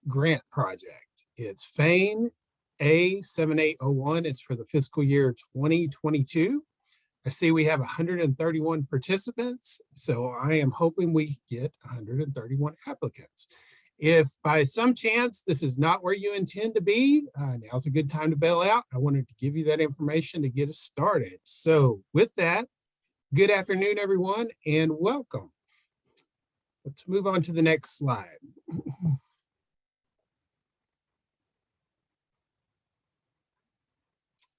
grant project. It's FAIN A7801. It's for the fiscal year 2022. I see we have 131 participants, so I am hoping we get 131 applicants. If by some chance this is not where you intend to be, now's a good time to bail out. I wanted to give you that information to get us started. So with that, good afternoon, everyone, and welcome. Let's move on to the next slide.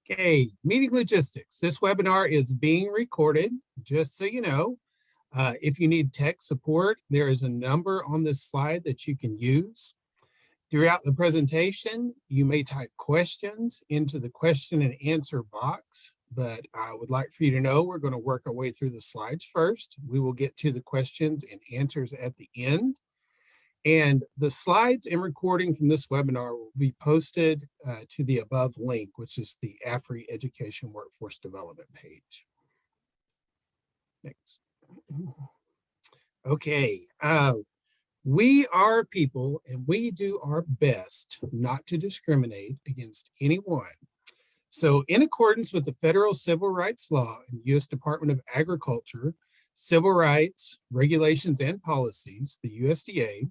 Okay, meeting logistics. This webinar is being recorded, just so you know. If you need tech support, there is a number on this slide that you can use. Throughout the presentation, you may type questions into the question and answer box, but I would like for you to know we're going to work our way through the slides first. We will get to the questions and answers at the end. And the slides and recording from this webinar will be posted to the above link, which is the AFRI Education Workforce Development page. Next. Okay, we are people and we do our best not to discriminate against anyone. So in accordance with the federal civil rights law and U.S. Department of Agriculture, civil rights, regulations, and policies, the USDA,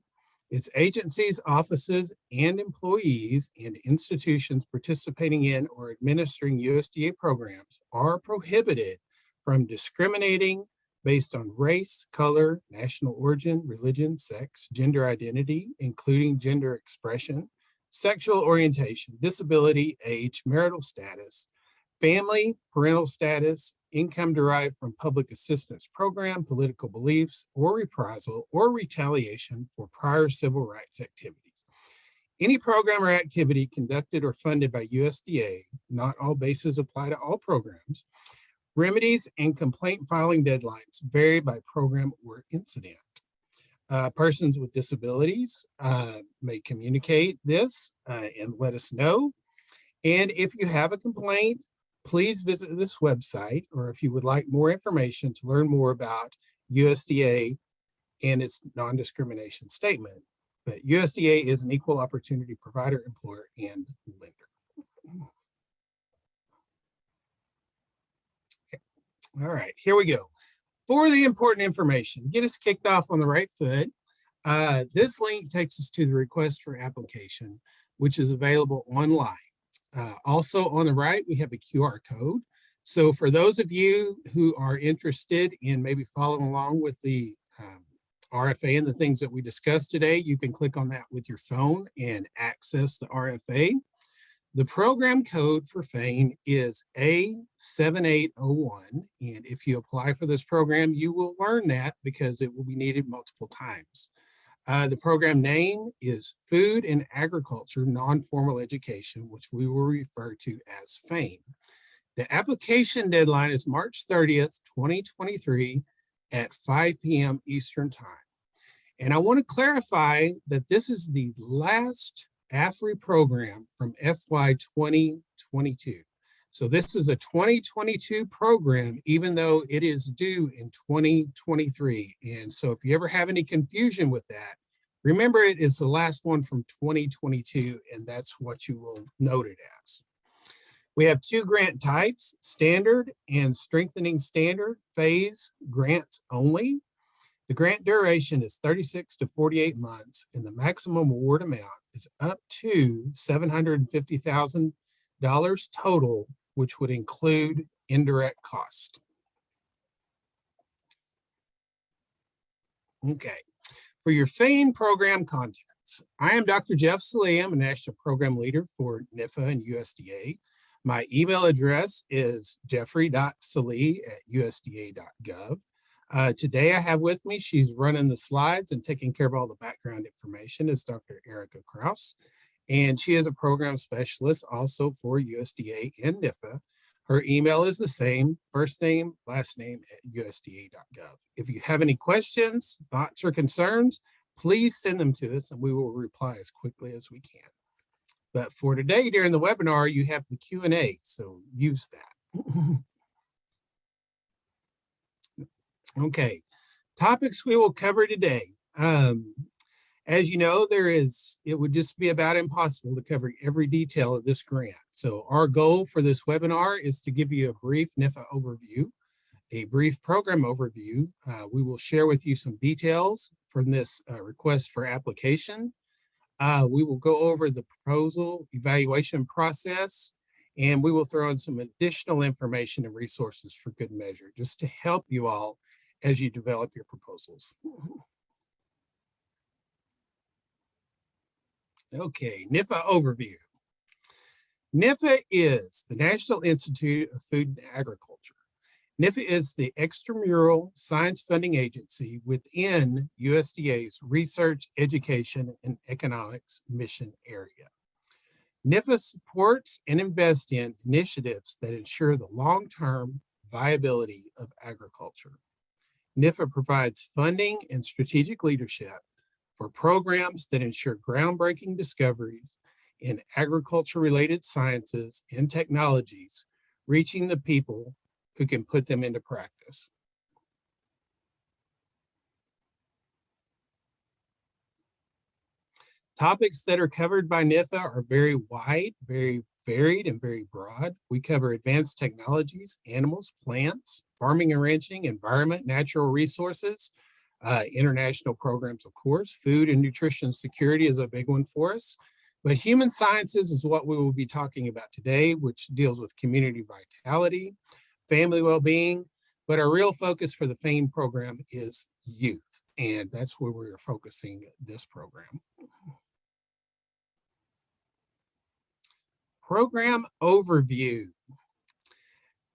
its agencies, offices, and employees and institutions participating in or administering USDA programs are prohibited from discriminating based on race, color, national origin, religion, sex, gender identity, including gender expression, sexual orientation, disability, age, marital status, family, parental status, income derived from public assistance program, political beliefs, or reprisal or retaliation for prior civil rights activities. Any program or activity conducted or funded by USDA, not all bases apply to all programs. Remedies and complaint filing deadlines vary by program or incident. Persons with disabilities may communicate this and let us know. And if you have a complaint, please visit this website, or if you would like more information to learn more about USDA and its non-discrimination statement. But USDA is an equal opportunity provider, employer, and lender. Okay. All right, here we go. For the important information, get us kicked off on the right foot. This link takes us to the request for application, which is available online. Also on the right, we have a QR code. So for those of you who are interested in maybe following along with the RFA and the things that we discussed today, you can click on that with your phone and access the RFA. The program code for FAIN is A7801. And if you apply for this program, you will learn that because it will be needed multiple times. The program name is Food and Agriculture Non-Formal Education, which we will refer to as FAIN. The application deadline is March 30th, 2023 at 5 p.m. Eastern Time. And I want to clarify that this is the last AFRI program from FY 2022. So this is a 2022 program, even though it is due in 2023. And so if you ever have any confusion with that, remember it is the last one from 2022, and that's what you will note it as. We have two grant types, standard and strengthening standard phase grants only. The grant duration is 36 to 48 months, and the maximum award amount is up to $750,000 total, which would include indirect cost. Okay, for your FAIN program contacts, I am Dr. Jeff Salee. I'm a National Program Leader for NIFA and USDA. My email address is jeffrey.salee@usda.gov. Today I have with me, she's running the slides and taking care of all the background information, is Dr. Erica Kraus. And she is a program specialist also for USDA and NIFA. Her email is the same, first name, last name @usda.gov. If you have any questions, thoughts, or concerns, please send them to us and we will reply as quickly as we can. But for today, during the webinar, you have the Q&A, so use that. Okay, topics we will cover today. As you know, it would just be about impossible to cover every detail of this grant. So our goal for this webinar is to give you a brief NIFA overview, a brief program overview. We will share with you some details from this request for application. We will go over the proposal evaluation process, and we will throw in some additional information and resources for good measure, just to help you all as you develop your proposals. Okay, NIFA overview. NIFA is the National Institute of Food and Agriculture. NIFA is the extramural science funding agency within USDA's Research, Education, and Economics Mission area. NIFA supports and invests in initiatives that ensure the long-term viability of agriculture. NIFA provides funding and strategic leadership for programs that ensure groundbreaking discoveries in agriculture-related sciences and technologies, reaching the people who can put them into practice. Topics that are covered by NIFA are very wide, very varied, and very broad. We cover advanced technologies, animals, plants, farming and ranching, environment, natural resources, international programs, of course. Food and nutrition security is a big one for us. But human sciences is what we will be talking about today, which deals with community vitality, family well-being, but our real focus for the FAME program is youth, and that's where we're focusing this program. Program overview.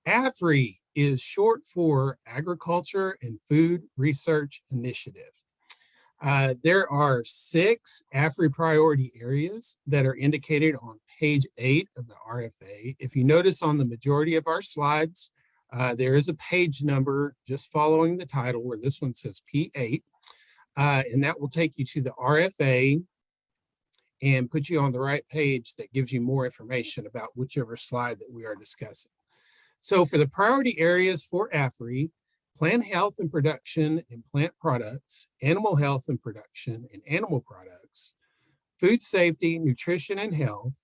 AFRI is short for Agriculture and Food Research Initiative. There are 6 AFRI priority areas that are indicated on page 8 of the RFA. If you notice on the majority of our slides, there is a page number just following the title where this one says P8, and that will take you to the RFA and put you on the right page that gives you more information about whichever slide that we are discussing. So for the priority areas for AFRI, plant health and production and plant products, animal health and production and animal products, food safety, nutrition and health,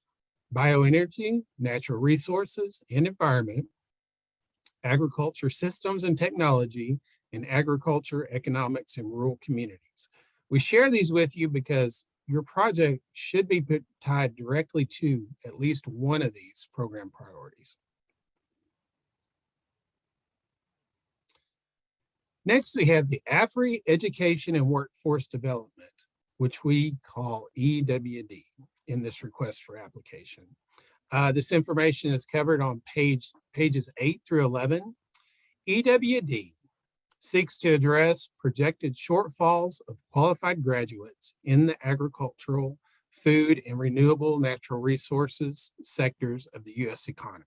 bioenergy, natural resources and environment, agriculture systems and technology, and agriculture, economics, and rural communities. We share these with you because your project should be tied directly to at least one of these program priorities. Next, we have the AFRI Education and Workforce Development, which we call EWD in this request for application. This information is covered on pages 8 through 11. EWD seeks to address projected shortfalls of qualified graduates in the agricultural, food, and renewable natural resources sectors of the U.S. economy.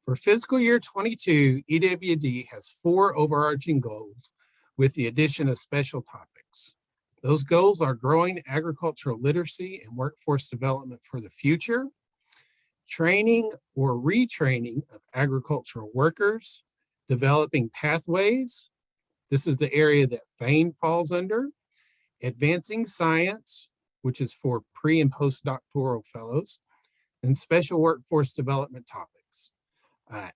For fiscal year 22, EWD has 4 overarching goals with the addition of special topics. Those goals are growing agricultural literacy and workforce development for the future, training or retraining of agricultural workers, developing pathways. This is the area that FAME falls under. Advancing science, which is for pre- and postdoctoral fellows, and special workforce development topics.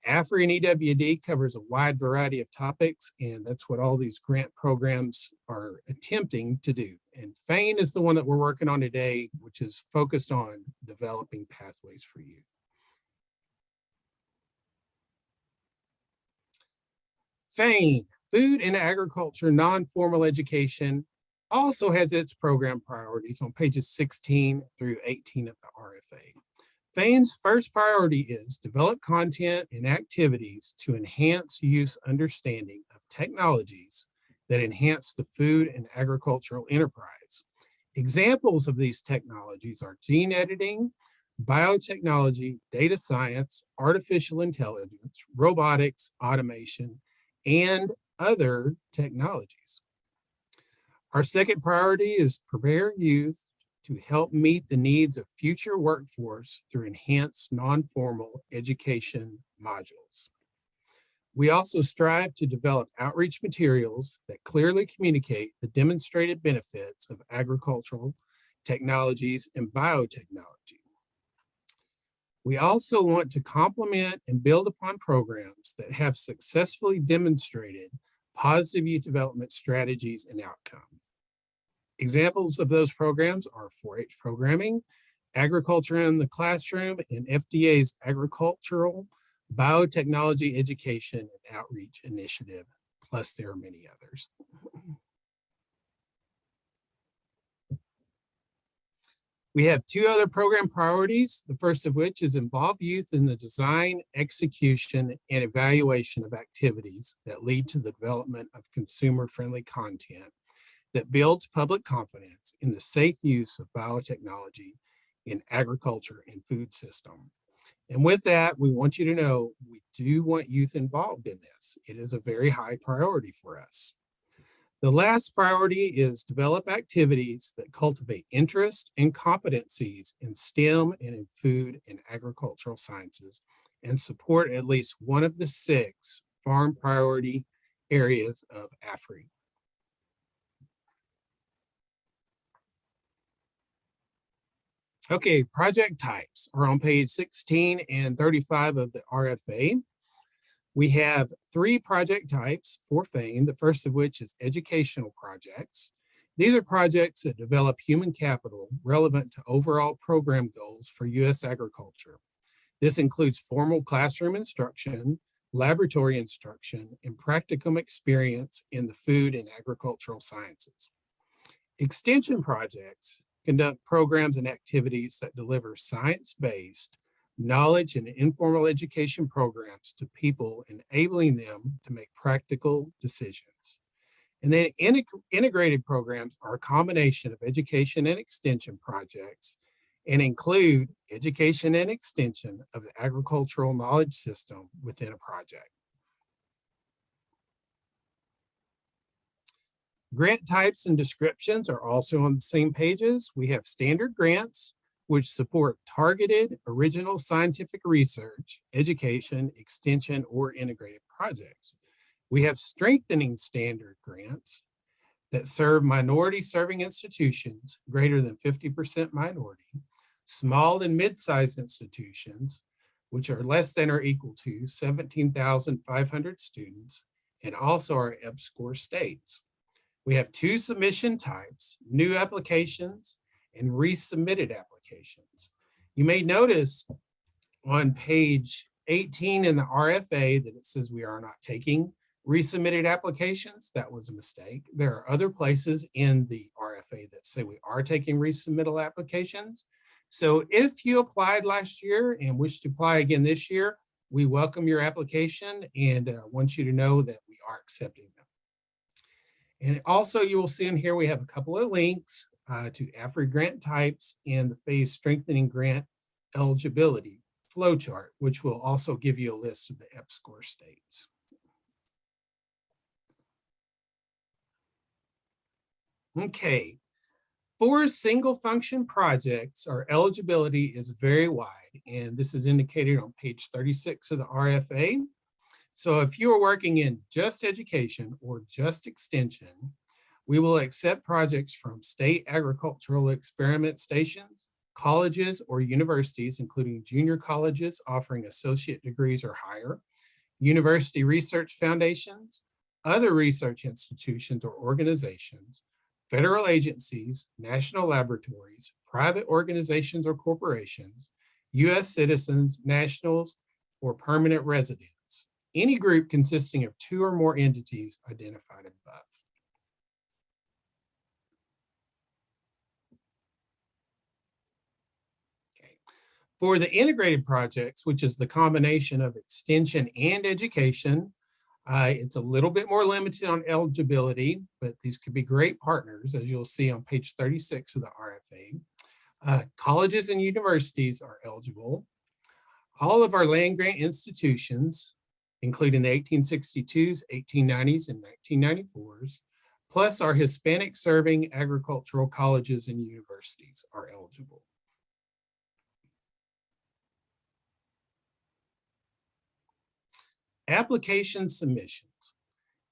AFRI and EWD covers a wide variety of topics, and that's what all these grant programs are attempting to do. And FAME is the one that we're working on today, which is focused on developing pathways for youth. FAME, Food and Agriculture Non-Formal Education, also has its program priorities on pages 16 through 18 of the RFA. FAME's first priority is develop content and activities to enhance youth's understanding of technologies that enhance the food and agricultural enterprise. Examples of these technologies are gene editing, biotechnology, data science, artificial intelligence, robotics, automation, and other technologies. Our second priority is prepare youth to help meet the needs of future workforce through enhanced non-formal education modules. We also strive to develop outreach materials that clearly communicate the demonstrated benefits of agricultural technologies and biotechnology. We also want to complement and build upon programs that have successfully demonstrated positive youth development strategies and outcomes. Examples of those programs are 4-H programming, agriculture in the classroom, and FDA's agricultural biotechnology education and outreach initiative, plus there are many others. We have 2 other program priorities, the first of which is involve youth in the design, execution, and evaluation of activities that lead to the development of consumer-friendly content that builds public confidence in the safe use of biotechnology in agriculture and food system. And with that, we want you to know we do want youth involved in this. It is a very high priority for us. The last priority is develop activities that cultivate interest and competencies in STEM and in food and agricultural sciences and support at least one of the 6 farm priority areas of AFRI. Okay, project types are on page 16 and 35 of the RFA. We have 3 project types for FAME, the first of which is educational projects. These are projects that develop human capital relevant to overall program goals for U.S. agriculture. This includes formal classroom instruction, laboratory instruction, and practicum experience in the food and agricultural sciences. Extension projects conduct programs and activities that deliver science-based knowledge and informal education programs to people, enabling them to make practical decisions. And then integrated programs are a combination of education and extension projects and include education and extension of the agricultural knowledge system within a project. Grant types and descriptions are also on the same pages. We have standard grants, which support targeted original scientific research, education, extension, or integrated projects. We have strengthening standard grants that serve minority serving institutions greater than 50% minority, small and mid-sized institutions, which are less than or equal to 17,500 students, and also our EBSCOR states. We have 2 submission types, new applications and resubmitted applications. You may notice on page 18 in the RFA that it says we are not taking resubmitted applications. That was a mistake. There are other places in the RFA that say we are taking resubmittal applications. So if you applied last year and wish to apply again this year, we welcome your application and want you to know that we are accepting them. And also you will see in here we have a couple of links to AFRI grant types and the phase strengthening grant eligibility flowchart, which will also give you a list of the EBSCOR states. Okay, for single function projects, our eligibility is very wide, and this is indicated on page 36 of the RFA. So if you are working in just education or just extension, we will accept projects from state agricultural experiment stations, colleges or universities, including junior colleges offering associate degrees or higher, university research foundations, other research institutions or organizations, federal agencies, national laboratories, private organizations or corporations, U.S. citizens, nationals, or permanent residents, any group consisting of 2 or more entities identified above. Okay. For the integrated projects, which is the combination of extension and education, it's a little bit more limited on eligibility, but these could be great partners, as you'll see on page 36 of the RFA. Colleges and universities are eligible. All of our land grant institutions, including the 1862s, 1890s, and 1994s, plus our Hispanic serving agricultural colleges and universities are eligible. Application submissions.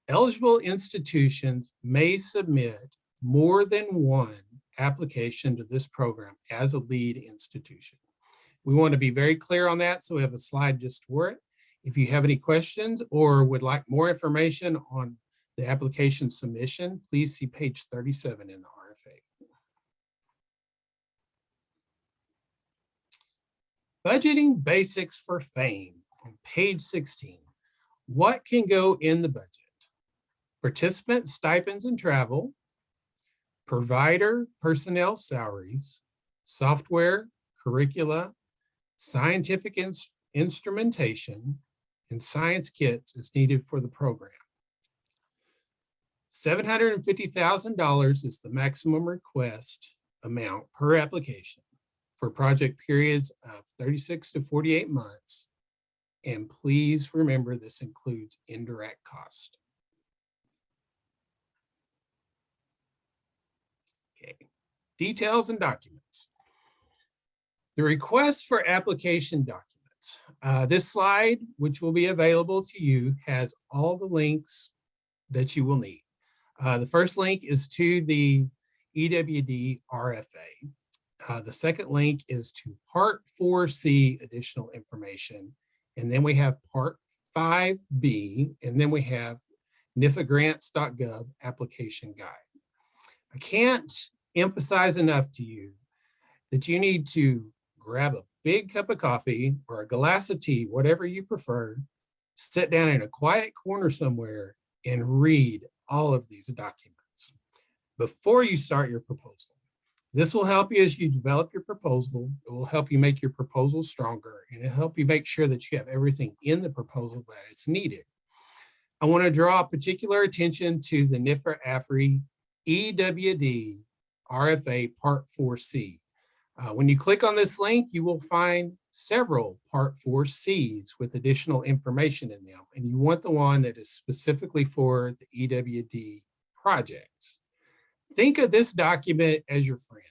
Eligible institutions may submit more than one application to this program as a lead institution. We want to be very clear on that, so we have a slide just for it. If you have any questions or would like more information on the application submission, please see page 37 in the RFA. Budgeting basics for FAME on page 16. What can go in the budget? Participant stipends and travel, provider personnel salaries, software, curricula, scientific instrumentation, and science kits as needed for the program. $750,000 is the maximum request amount per application for project periods of 36 to 48 months. And please remember, this includes indirect cost. Okay, details and documents. The request for application documents. This slide, which will be available to you, has all the links that you will need. The first link is to the EWD RFA. The second link is to Part 4C additional information. And then we have Part 5B, and then we have NIFAgrants.gov application guide. I can't emphasize enough to you that you need to grab a big cup of coffee or a glass of tea, whatever you prefer, sit down in a quiet corner somewhere and read all of these documents before you start your proposal. This will help you as you develop your proposal. It will help you make your proposal stronger, and it'll help you make sure that you have everything in the proposal that is needed. I want to draw particular attention to the NIFA AFRI EWD RFA Part 4C. When you click on this link, you will find several Part 4Cs with additional information in them, and you want the one that is specifically for the EWD projects. Think of this document as your friend.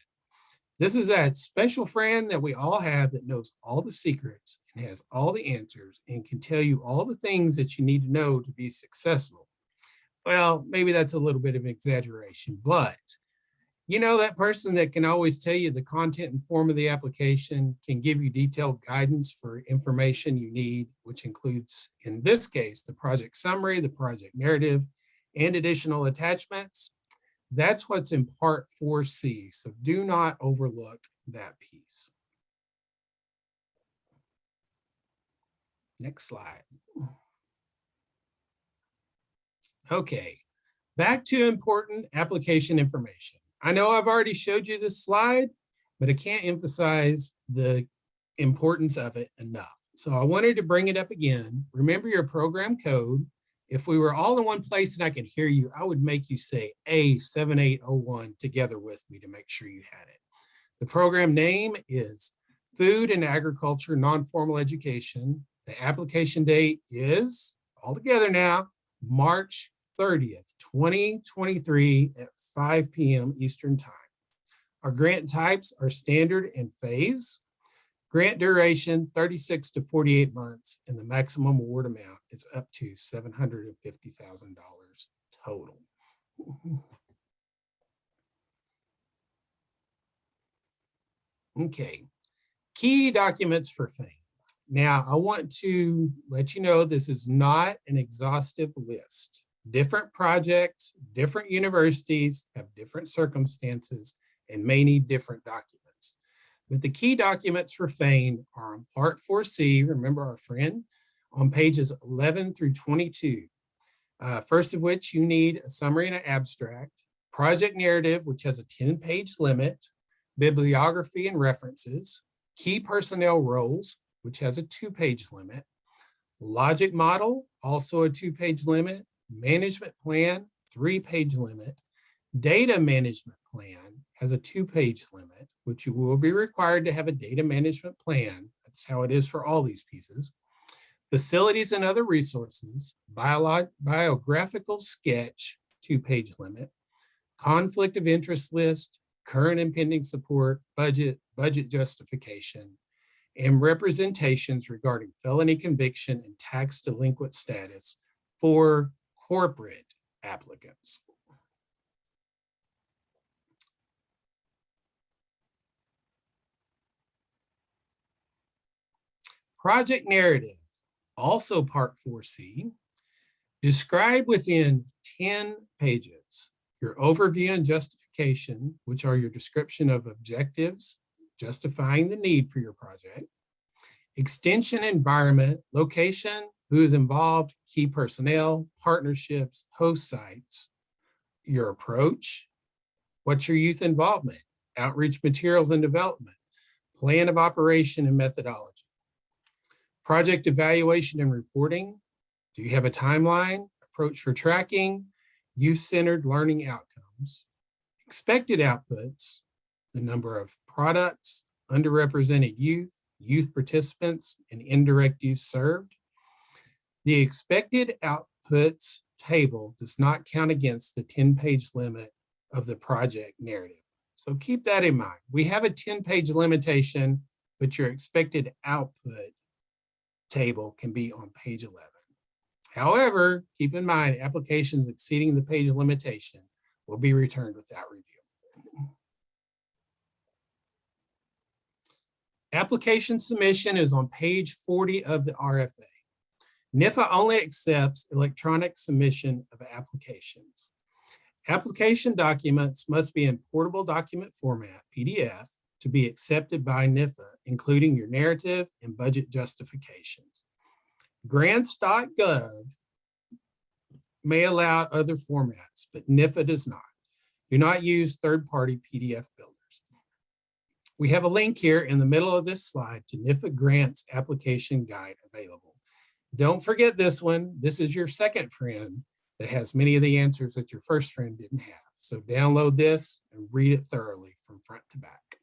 This is that special friend that we all have that knows all the secrets and has all the answers and can tell you all the things that you need to know to be successful. Well, maybe that's a little bit of an exaggeration, but you know, that person that can always tell you the content and form of the application, can give you detailed guidance for information you need, which includes, in this case, the project summary, the project narrative, and additional attachments. That's what's in Part 4C, so do not overlook that piece. Next slide. Okay, back to important application information. I know I've already showed you this slide, but I can't emphasize the importance of it enough. So I wanted to bring it up again. Remember your program code. If we were all in one place and I could hear you, I would make you say A7801 together with me to make sure you had it. The program name is Food and Agriculture Nonformal Education. The application date is, all together now, March 30th, 2023 at 5 p.m. Eastern Time. Our grant types are standard and phase. Grant duration, 36 to 48 months, and the maximum award amount is up to $750,000 total. Okay, key documents for FAME. Now, I want to let you know this is not an exhaustive list. Different projects, different universities have different circumstances and may need different documents. But the key documents for FAME are on Part 4C, remember our friend, on pages 11 through 22. First of which you need a summary and an abstract, project narrative, which has a 10-page limit, bibliography and references, key personnel roles, which has a 2-page limit, logic model, also a 2-page limit, management plan, 3-page limit, data management plan has a 2-page limit, which you will be required to have a data management plan. That's how it is for all these pieces. Facilities and other resources, biographical sketch, 2-page limit, conflict of interest list, current and pending support, budget justification, and representations regarding felony conviction and tax delinquent status for corporate applicants. Project narrative, also Part 4C, describe within 10 pages your overview and justification, which are your description of objectives, justifying the need for your project, extension environment, location, who is involved, key personnel, partnerships, host sites, your approach, what's your youth involvement, outreach materials and development, plan of operation and methodology, project evaluation and reporting. Do you have a timeline, approach for tracking, youth-centered learning outcomes, expected outputs, the number of products, underrepresented youth, youth participants, and indirect youth served. The expected outputs table does not count against the 10-page limit of the project narrative. So keep that in mind. We have a 10-page limitation, but your expected output table can be on page 11. However, keep in mind, applications exceeding the page limitation will be returned without review. Application submission is on page 40 of the RFA. NIFA only accepts electronic submission of applications. Application documents must be in portable document format, PDF, to be accepted by NIFA, including your narrative and budget justifications. Grants.gov may allow other formats, but NIFA does not. Do not use third-party PDF builders. We have a link here in the middle of this slide to NIFA Grants Application Guide available. Don't forget this one. This is your second friend that has many of the answers that your first friend didn't have. So download this and read it thoroughly from front to back.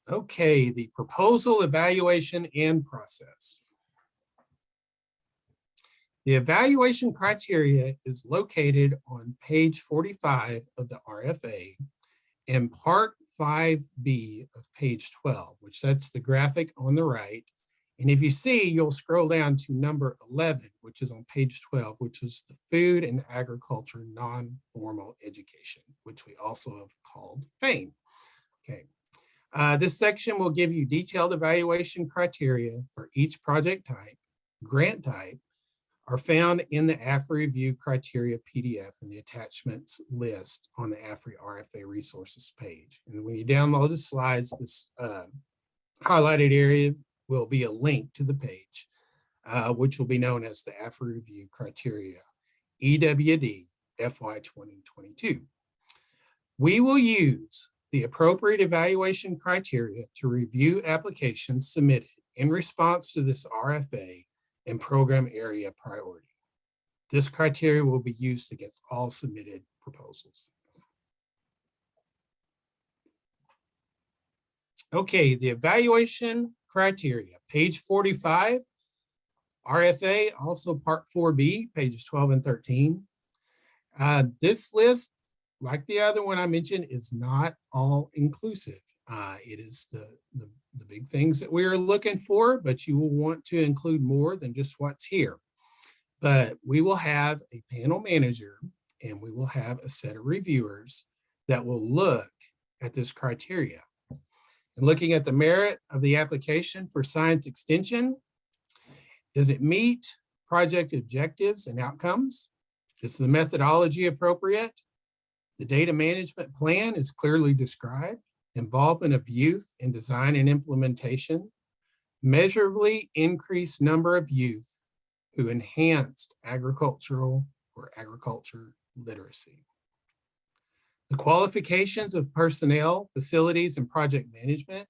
Okay, the proposal, evaluation, and process. The evaluation criteria is located on page 45 of the RFA and part 5B of page 12, which that's the graphic on the right. And if you see, you'll scroll down to number 11, which is on page 12, which is the food and agriculture non-formal education, which we also have called FAME. Okay. This section will give you detailed evaluation criteria for each project type, grant type, are found in the AFRI review criteria PDF and the attachments list on the AFRI RFA resources page. And when you download the slides, this highlighted area will be a link to the page, which will be known as the AFRI review criteria, EWD FY 2022. We will use the appropriate evaluation criteria to review applications submitted in response to this RFA and program area priority. This criteria will be used against all submitted proposals. Okay, the evaluation criteria, page 45, RFA, also part 4B, pages 12 and 13. This list, like the other one I mentioned, is not all inclusive. It is the big things that we are looking for, but you will want to include more than just what's here. But we will have a panel manager and we will have a set of reviewers that will look at this criteria. And looking at the merit of the application for science extension, does it meet project objectives and outcomes? Is the methodology appropriate? The data management plan is clearly described. Involvement of youth in design and implementation, measurably increased number of youth who enhanced agricultural or agriculture literacy. The qualifications of personnel, facilities, and project management.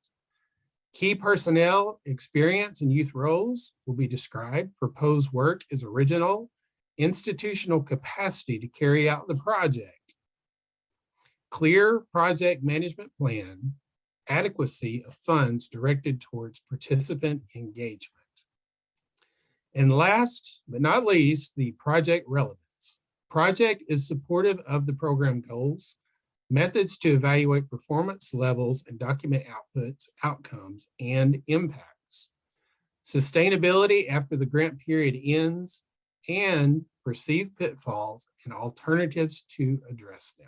Key personnel experience and youth roles will be described. Proposed work is original. Institutional capacity to carry out the project. Clear project management plan, adequacy of funds directed towards participant engagement. And last but not least, the project relevance. Project is supportive of the program goals. methods to evaluate performance levels and document outputs, outcomes, and impacts, sustainability after the grant period ends, and perceived pitfalls and alternatives to address them.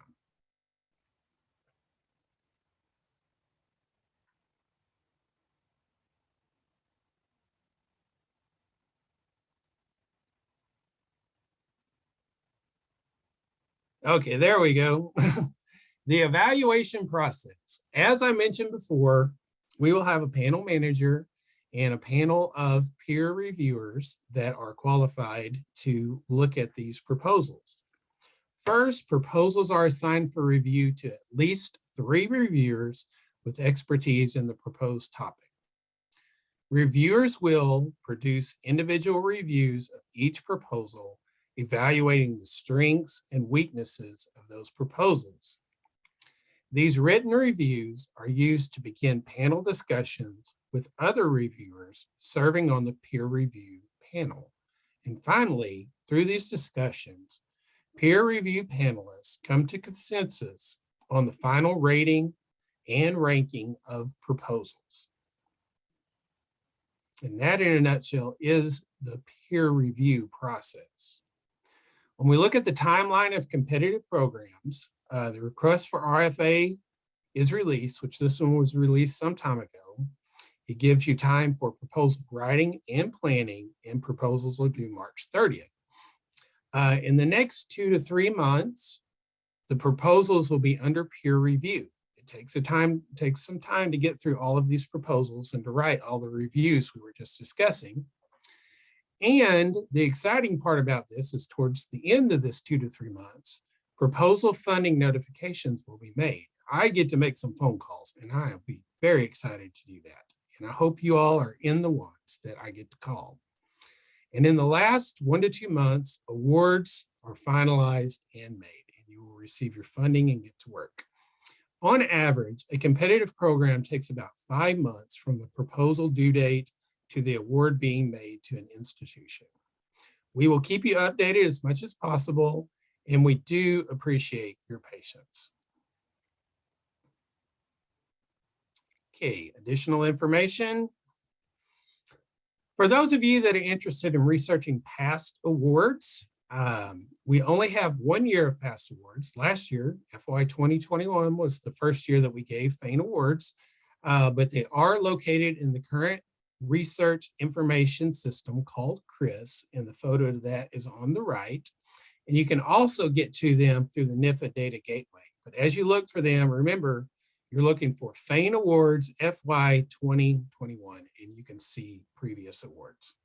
Okay, there we go. The evaluation process. As I mentioned before, we will have a panel manager and a panel of peer reviewers that are qualified to look at these proposals. First, proposals are assigned for review to at least 3 reviewers with expertise in the proposed topic. Reviewers will produce individual reviews of each proposal, evaluating the strengths and weaknesses of those proposals. These written reviews are used to begin panel discussions with other reviewers serving on the peer review panel. And finally, through these discussions, peer review panelists come to consensus on the final rating and ranking of proposals. And that, in a nutshell, is the peer review process. When we look at the timeline of competitive programs, the request for RFA is released, which this one was released some time ago. It gives you time for proposal writing and planning, and proposals will due March 30th. In the next 2 to 3 months, the proposals will be under peer review. It takes some time to get through all of these proposals and to write all the reviews we were just discussing. And the exciting part about this is towards the end of this 2 to 3 months, proposal funding notifications will be made. I get to make some phone calls, and I'll be very excited to do that. And I hope you all are in the ones that I get to call. And in the last 1 to 2 months, awards are finalized and made, and you will receive your funding and get to work. On average, a competitive program takes about 5 months from the proposal due date to the award being made to an institution. We will keep you updated as much as possible, and we do appreciate your patience. Okay, additional information. For those of you that are interested in researching past awards, we only have 1 year of past awards. Last year, FY 2021, was the first year that we gave FAIN awards, but they are located in the current research information system called CRIS, and the photo of that is on the right. And you can also get to them through the NIFA Data Gateway. But as you look for them, remember, you're looking for FAIN Awards FY 2021, and you can see previous awards.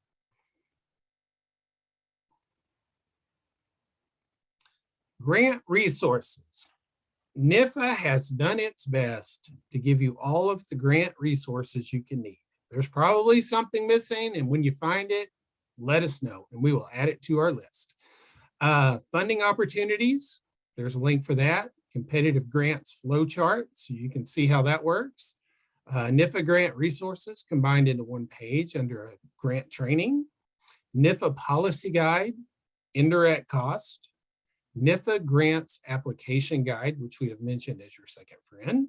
Grant resources. NIFA has done its best to give you all of the grant resources you can need. There's probably something missing, and when you find it, let us know, and we will add it to our list. Funding opportunities, there's a link for that. Competitive grants flowchart, so you can see how that works. NIFA grant resources combined into one page under a grant training. NIFA policy guide, indirect cost. NIFA grants application guide, which we have mentioned as your second friend.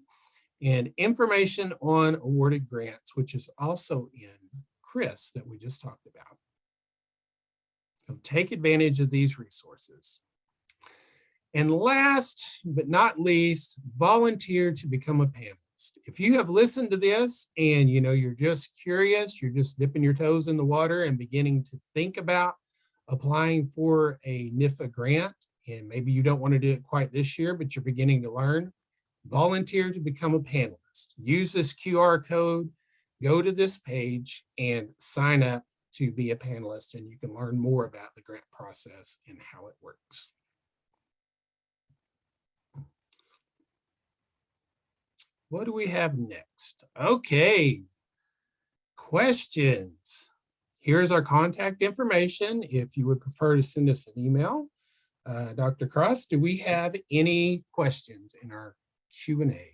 And information on awarded grants, which is also in CRIS that we just talked about. So take advantage of these resources. And last but not least, volunteer to become a panelist. If you have listened to this and you're just curious, you're just dipping your toes in the water and beginning to think about applying for a NIFA grant, and maybe you don't want to do it quite this year, but you're beginning to learn, volunteer to become a panelist. Use this QR code, go to this page and sign up to be a panelist, and you can learn more about the grant process and how it works. What do we have next? Okay, questions. Here's our contact information if you would prefer to send us an email. Dr. Cross, do we have any questions in our Q&A?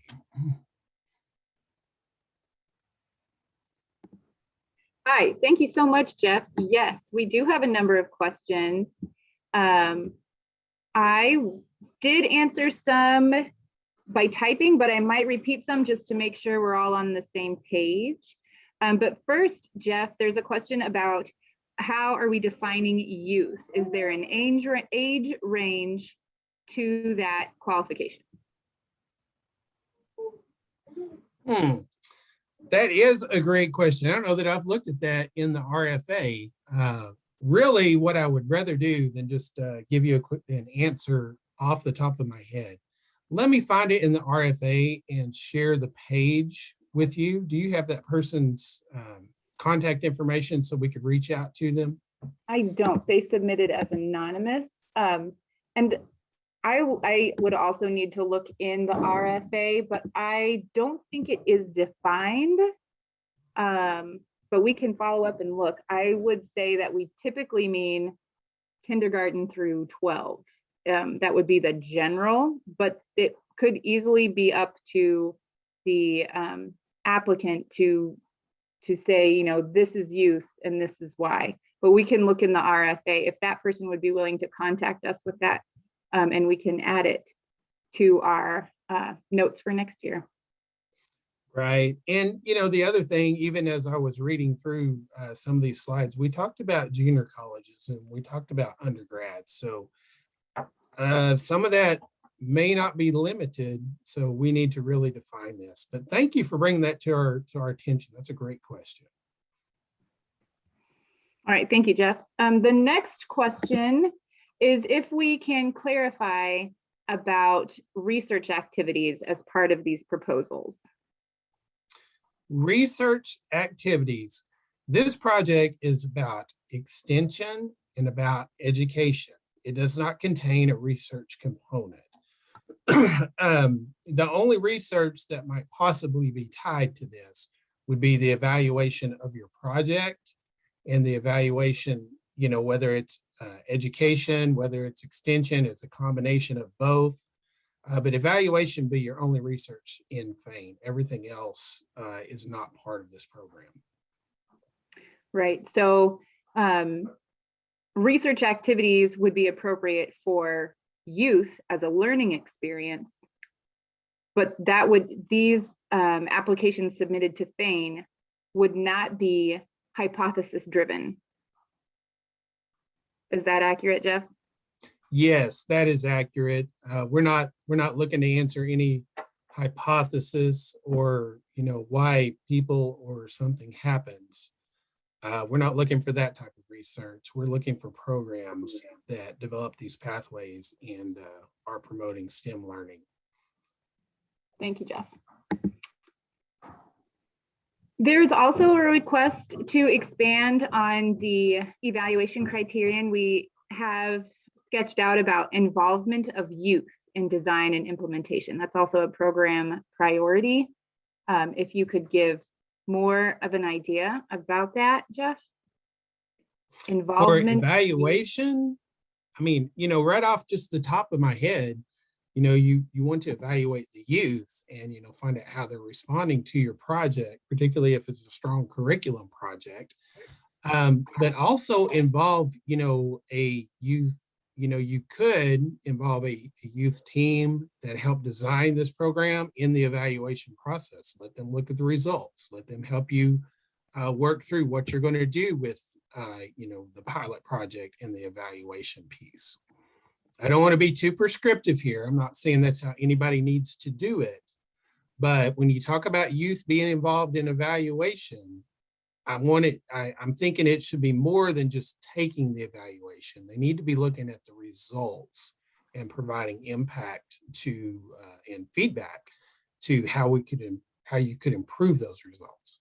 Hi, thank you so much, Jeff. Yes, we do have a number of questions. I did answer some by typing, but I might repeat some just to make sure we're all on the same page. But first, Jeff, there's a question about how are we defining youth? Is there an age range to that qualification? That is a great question. I don't know that I've looked at that in the RFA. Really, what I would rather do than just give you an answer off the top of my head. Let me find it in the RFA and share the page with you. Do you have that person's contact information so we could reach out to them? I don't. They submitted as anonymous. And I would also need to look in the RFA, but I don't think it is defined. But we can follow up and look. I would say that we typically mean kindergarten through 12. That would be the general, but it could easily be up to the applicant to say, you know, this is youth and this is why. But we can look in the RFA if that person would be willing to contact us with that, and we can add it to our notes for next year. Right. And, you know, the other thing, even as I was reading through some of these slides, we talked about junior colleges and we talked about undergrads. So some of that may not be limited. So we need to really define this. But thank you for bringing that to our attention. That's a great question. All right. Thank you, Jeff. The next question is if we can clarify about research activities as part of these proposals. Research activities. This project is about extension and about education. It does not contain a research component. The only research that might possibly be tied to this would be the evaluation of your project and the evaluation, you know, whether it's education, whether it's extension, it's a combination of both. But evaluation be your only research in FANE. Everything else is not part of this program. Right. So research activities would be appropriate for youth as a learning experience, but that would, these applications submitted to FANE would not be hypothesis driven. Is that accurate, Jeff? Yes, that is accurate. We're not looking to answer any hypothesis or, you know, why people or something happens. We're not looking for that type of research. We're looking for programs that develop these pathways and are promoting STEM learning. Thank you, Jeff. There's also a request to expand on the evaluation criterion. We have sketched out about involvement of youth in design and implementation. That's also a program priority. If you could give more of an idea about that, Jeff. Involvement. For evaluation, I mean, you know, right off just the top of my head, you know, you want to evaluate the youth and, you know, find out how they're responding to your project, particularly if it's a strong curriculum project, but also involve, you know, a youth. You know, you could involve a youth team that helped design this program in the evaluation process. Let them look at the results. Let them help you work through what you're going to do with, you know, the pilot project and the evaluation piece. I don't want to be too prescriptive here. I'm not saying that's how anybody needs to do it. But when you talk about youth being involved in evaluation, I'm thinking it should be more than just taking the evaluation. They need to be looking at the results and providing impact to and feedback to how you could improve those results.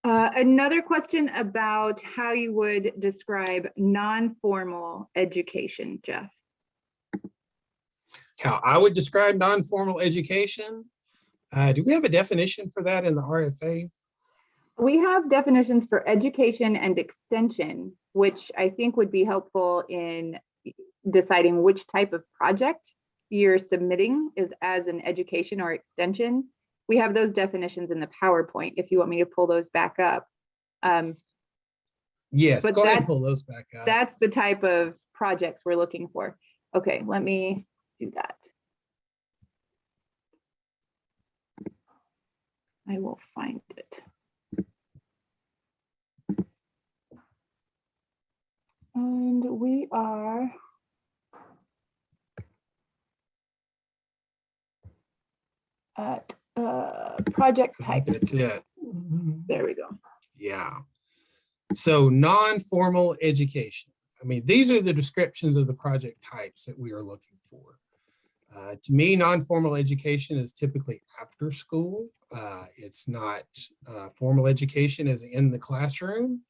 Another question about how you would describe non-formal education, Jeff. How I would describe non-formal education. Do we have a definition for that in the RFA? We have definitions for education and extension, which I think would be helpful in deciding which type of project you're submitting is as an education or extension. We have those definitions in the PowerPoint if you want me to pull those back up. Yes, But go ahead and pull those back up. that's the type of projects we're looking for. Okay, let me do that. I will find it. And we are at project I think types. that's it. There we go. Yeah. So non-formal education. I mean, these are the descriptions of the project types that we are looking for. To me, non-formal education is typically after school. It's not formal education as in the classroom.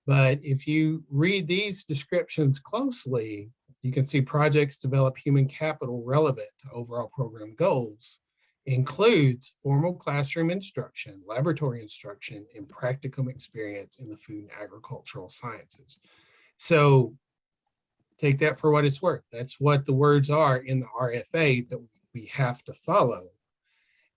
But if you read these descriptions closely, you can see projects develop human capital relevant to overall program goals, includes formal classroom instruction, laboratory instruction, and practicum experience in the food and agricultural sciences. So take that for what it's worth. That's what the words are in the RFA that we have to follow.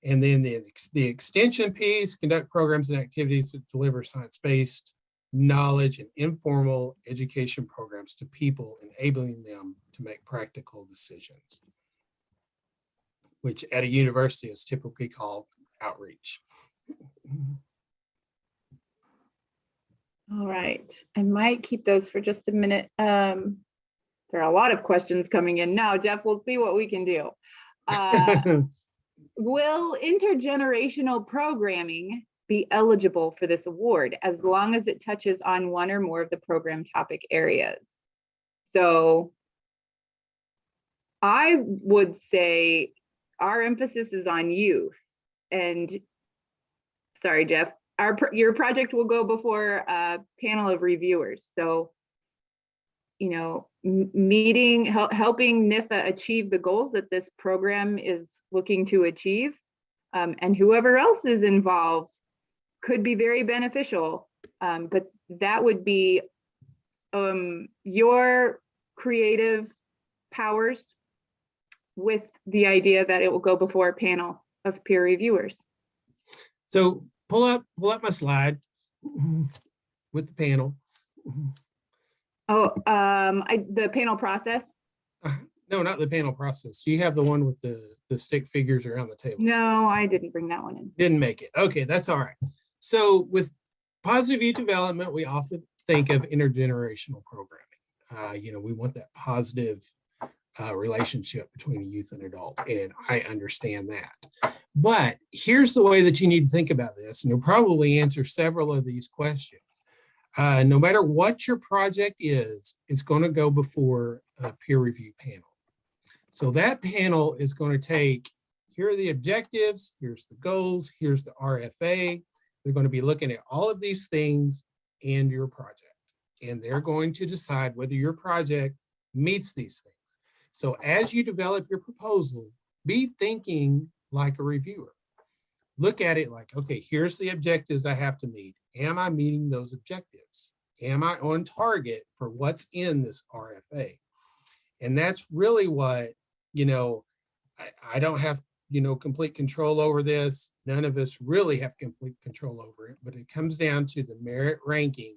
And then the extension piece, conduct programs and activities that deliver science-based knowledge and informal education programs to people, enabling them to make practical decisions, which at a university is typically called outreach. All right, I might keep those for just a minute. There are a lot of questions coming in now, Jeff. We'll see what we can do. Will intergenerational programming be eligible for this award as long as it touches on one or more of the program topic areas? So I would say our emphasis is on youth. And sorry, Jeff, your project will go before a panel of reviewers. So, you know, helping NIFA achieve the goals that this program is looking to achieve, and whoever else is involved could be very beneficial. But that would be your creative powers with the idea that it will go before a panel of peer reviewers. So pull up my slide with the panel. Oh, the panel process? No, not the panel process. You have the one with the stick figures around the table. No, I didn't bring that one in. Didn't make it. Okay, that's all right. So with positive youth development, we often think of intergenerational programming. You know, we want that positive relationship between a youth and adult, and I understand that. But here's the way that you need to think about this, and you'll probably answer several of these questions. No matter what your project is, it's going to go before a peer review panel. So that panel is going to take, here are the objectives, here's the goals, here's the RFA. They're going to be looking at all of these things and your project, and they're going to decide whether your project meets these things. So as you develop your proposal, be thinking like a reviewer. Look at it like, okay, here's the objectives I have to meet. Am I meeting those objectives? Am I on target for what's in this RFA? And that's really what, you know, I don't have, you know, complete control over this. None of us really have complete control over it, but it comes down to the merit ranking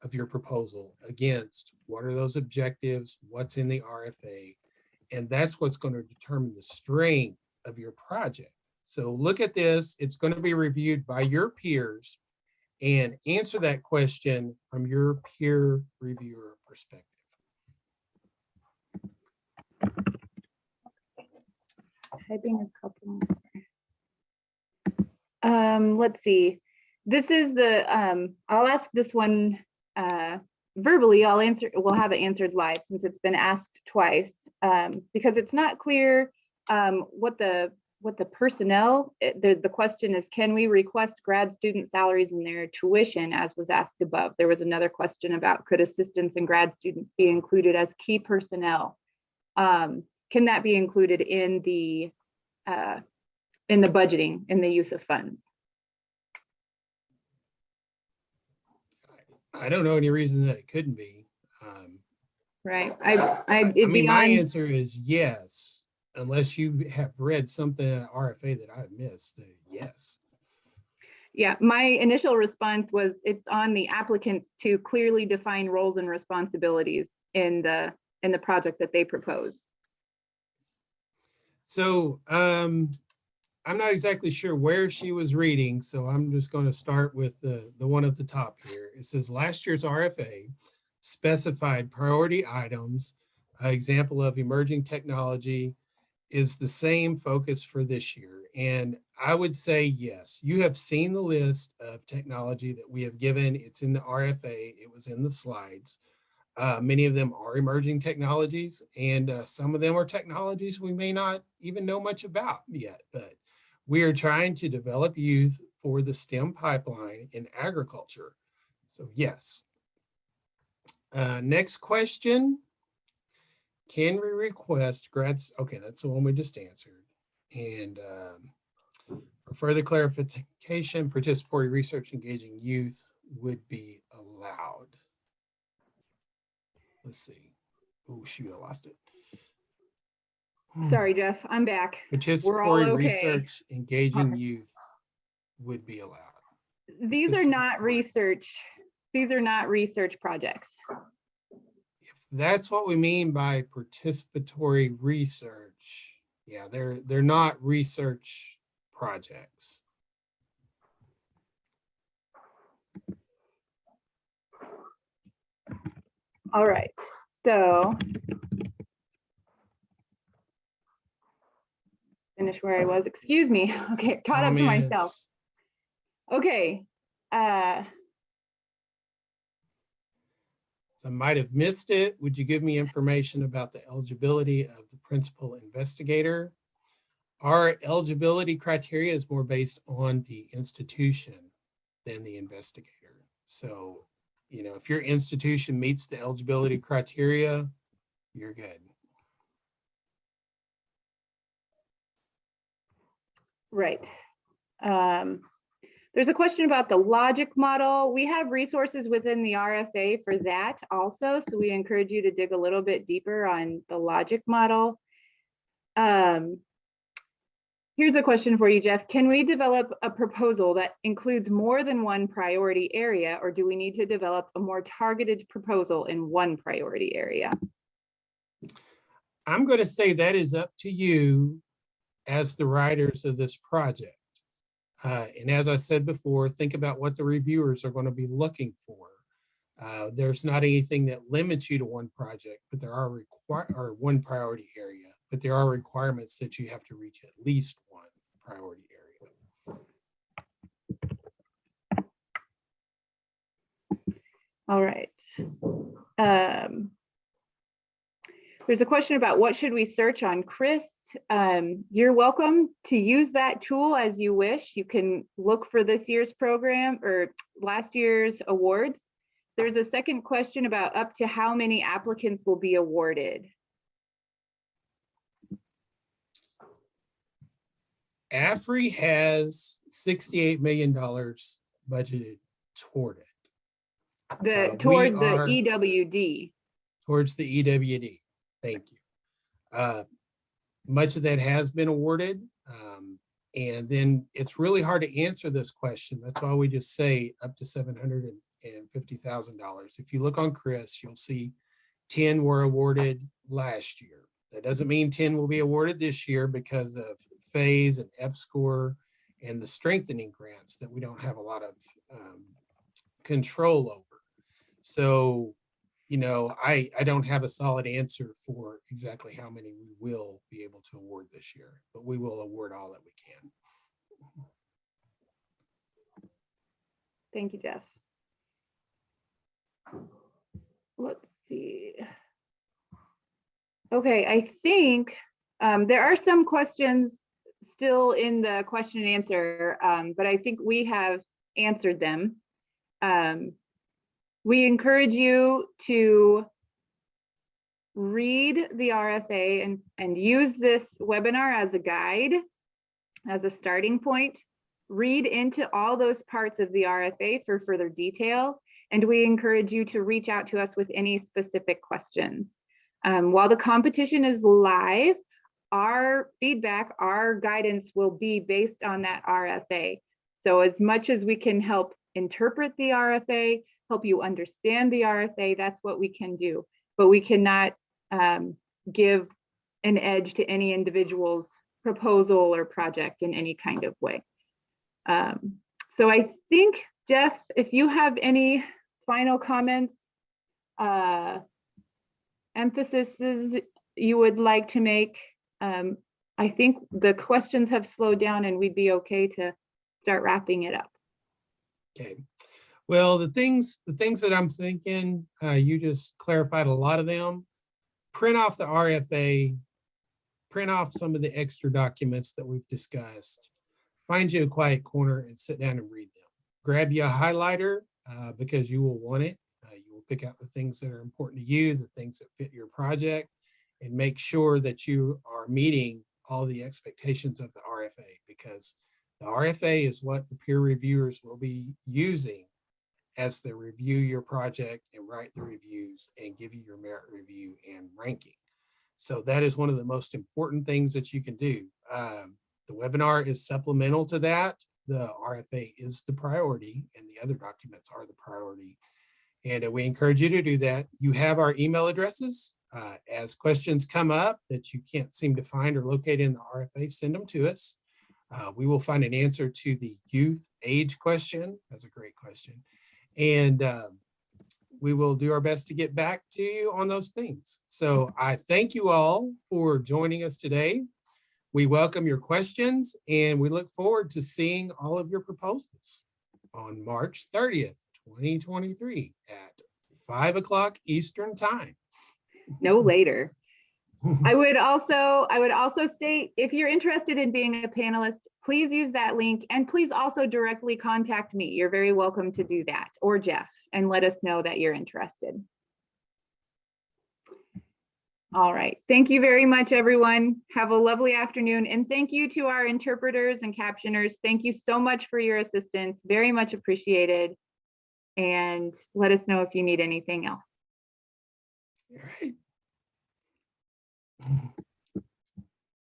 of your proposal against what are those objectives, what's in the RFA, and that's what's going to determine the strength of your project. So look at this, it's going to be reviewed by your peers and answer that question from your peer reviewer perspective. Typing a couple more. Let's see. This is the, I'll ask this one verbally. We'll have it answered live since it's been asked twice, because it's not clear what the personnel, the question is, can we request grad student salaries in their tuition, as was asked above? There was another question about, could assistants and grad students be included as key personnel? Can that be included in the budgeting, in the use of funds? I don't know any reason that it couldn't be. Right. I mean, my answer is yes, unless you have read something at RFA that I've missed. Yes. Yeah, my initial response was it's on the applicants to clearly define roles and responsibilities in the project that they propose. So I'm not exactly sure where she was reading, so I'm just going to start with the one at the top here. It says last year's RFA specified priority items. An example of emerging technology is the same focus for this year. And I would say, yes, you have seen the list of technology that we have given. It's in the RFA. It was in the slides. Many of them are emerging technologies, and some of them are technologies we may not even know much about yet, but we are trying to develop youth for the STEM pipeline in agriculture. So yes. Next question. Can we request grads? Okay, that's the one we just answered. And for further clarification, participatory research engaging youth would be allowed. Let's see. Oh, shoot, I lost it. Sorry, Jeff, I'm back. We're all Participatory okay. Research engaging youth would be allowed. These are not research. These are not research projects. If that's what we mean by participatory research, yeah, they're not research projects. All right, so finish where I was, excuse me. Okay, caught up to myself. Okay. So I might have missed it. Would you give me information about the eligibility of the principal investigator? Our eligibility criteria is more based on the institution than the investigator. So, you know, if your institution meets the eligibility criteria, you're good. Right. There's a question about the logic model. We have resources within the RFA for that also, so we encourage you to dig a little bit deeper on the logic model. Here's a question for you, Jeff. Can we develop a proposal that includes more than one priority area, or do we need to develop a more targeted proposal in one priority area? I'm going to say that is up to you as the writers of this project. And as I said before, think about what the reviewers are going to be looking for. There's not anything that limits you to one project, but there are one priority area, but there are requirements that you have to reach at least one priority area. All right. There's a question about what should we search on CRIS? You're welcome to use that tool as you wish. You can look for this year's program or last year's awards. There's a second question about up to how many applicants will be awarded. AFRI has $68 million budgeted toward it. Toward the EWD. Towards the EWD. Thank you. Much of that has been awarded. And then it's really hard to answer this question. That's why we just say up to $750,000. If you look on CRIS, you'll see 10 were awarded last year. That doesn't mean 10 will be awarded this year because of phase and EPSCoR and the strengthening grants that we don't have a lot of control over. So, you know, I don't have a solid answer for exactly how many we will be able to award this year, but we will award all that we can. Thank you, Jeff. Let's see. Okay, I think there are some questions still in the question and answer, but I think we have answered them. We encourage you to read the RFA and use this webinar as a guide, as a starting point. Read into all those parts of the RFA for further detail, and we encourage you to reach out to us with any specific questions. While the competition is live, our feedback, our guidance will be based on that RFA. So as much as we can help interpret the RFA, help you understand the RFA, that's what we can do. But we cannot give an edge to any individual's proposal or project in any kind of way. So I think, Jeff, if you have any final comments, emphases you would like to make, I think the questions have slowed down and we'd be okay to start wrapping it up. Okay. Well, the things that I'm thinking, you just clarified a lot of them. Print off the RFA, print off some of the extra documents that we've discussed. Find you a quiet corner and sit down and read them. Grab you a highlighter because you will want it. You will pick out the things that are important to you, the things that fit your project, and make sure that you are meeting all the expectations of the RFA, because the RFA is what the peer reviewers will be using as they review your project and write the reviews and give you your merit review and ranking. So that is one of the most important things that you can do. The webinar is supplemental to that. The RFA is the priority and the other documents are the priority. And we encourage you to do that. You have our email addresses. As questions come up that you can't seem to find or locate in the RFA, send them to us. We will find an answer to the youth age question. That's a great question. And we will do our best to get back to you on those things. So I thank you all for joining us today. We welcome your questions and we look forward to seeing all of your proposals on March 30th, 2023 at 5 o'clock Eastern time. No later. I would also state, if you're interested in being a panelist, please use that link and please also directly contact me. You're very welcome to do that, or Jeff, and let us know that you're interested. All right. Thank you very much, everyone. Have a lovely afternoon. And thank you to our interpreters and captioners. Thank you so much for your assistance. Very much appreciated. And let us know if you need anything else. All right.